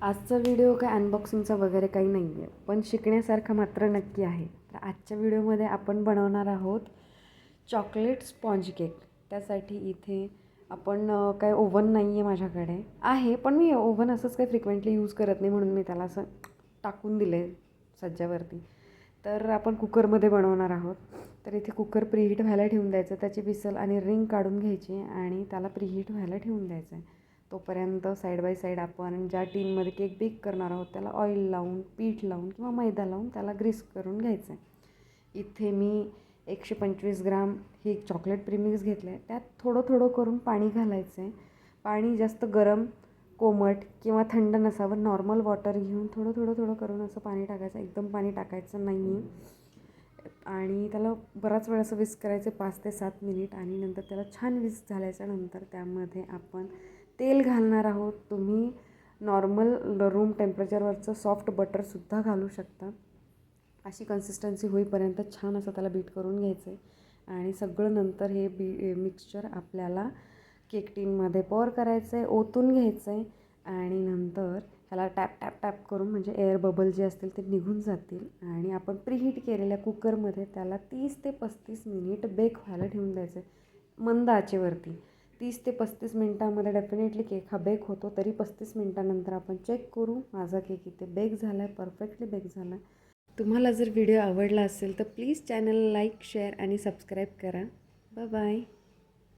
आजचा व्हिडिओ काय अनबॉक्सिंगचा वगैरे काही नाही आहे, पण शिकण्यासारखा मात्र नक्की आहे. तर आजच्या व्हिडिओमध्ये आपण बनवणार आहोत चॉकलेट स्पॉन्ज केक. त्यासाठी इथे आपण काय ओव्हन नाही आहे माझ्याकडे आहे, पण मी ओव्हन असंच काही फ्रिक्वेंटली यूज करत नाही म्हणून मी त्याला असं टाकून दिलं आहे सज्जावरती. तर आपण कुकरमध्ये बनवणार आहोत. तर इथे कुकर प्रीहीट व्हायला ठेवून द्यायचं, त्याची विसल आणि रिंग काढून घ्यायची आणि त्याला प्रीहीट व्हायला ठेवून द्यायचं आहे. तोपर्यंत साईड बाय साईड आपण ज्या टीनमध्ये केक बेक करणार आहोत त्याला ऑइल लावून, पीठ लावून किंवा मैदा लावून त्याला ग्रीस करून घ्यायचं आहे. इथे मी 125 ग्राम ही चॉकलेट प्रीमिक्स घेतलं आहे. त्यात थोडं थोडं करून पाणी घालायचं आहे. पाणी जास्त गरम, कोमट किंवा थंड नसावं. नॉर्मल वॉटर घेऊन थोडं थोडं थोडं करून असं पाणी टाकायचं. एकदम पाणी टाकायचं नाही आहे. आणि त्याला बराच वेळ असं विस्क करायचं 5 ते 7 मिनिट आणि नंतर त्याला छान विस्क झाल्याच्यानंतर त्यामध्ये आपण तेल घालणार आहोत. तुम्ही नॉर्मल रूम टेम्परेचरवरचं सॉफ्ट बटरसुद्धा घालू शकता. अशी कन्सिस्टन्सी होईपर्यंत छान असं त्याला बीट करून घ्यायचं आहे आणि सगळं नंतर हे मिक्सचर आपल्याला केक टीनमध्ये पोर करायचं आहे, ओतून घ्यायचं आहे आणि नंतर ह्याला टॅप टॅप टॅप करून म्हणजे एअर बबल जे असतील ते निघून जातील आणि आपण प्रीहीट केलेल्या कुकरमध्ये त्याला 30 ते 35 मिनिट बेक व्हायला ठेवून द्यायचं आहे मंद आचेवरती. 30 ते 35 मिनटामध्ये डेफिनेटली केक हा बेक होतो. तरी 35 मिनटानंतर आपण चेक करू. माझा केक इथे बेक झाला आहे, परफेक्टली बेक झाला आहे. तुम्हाला जर व्हिडिओ आवडला असेल तर प्लीज चॅनल लाईक, शेअर आणि सबस्क्राईब करा. Bye bye.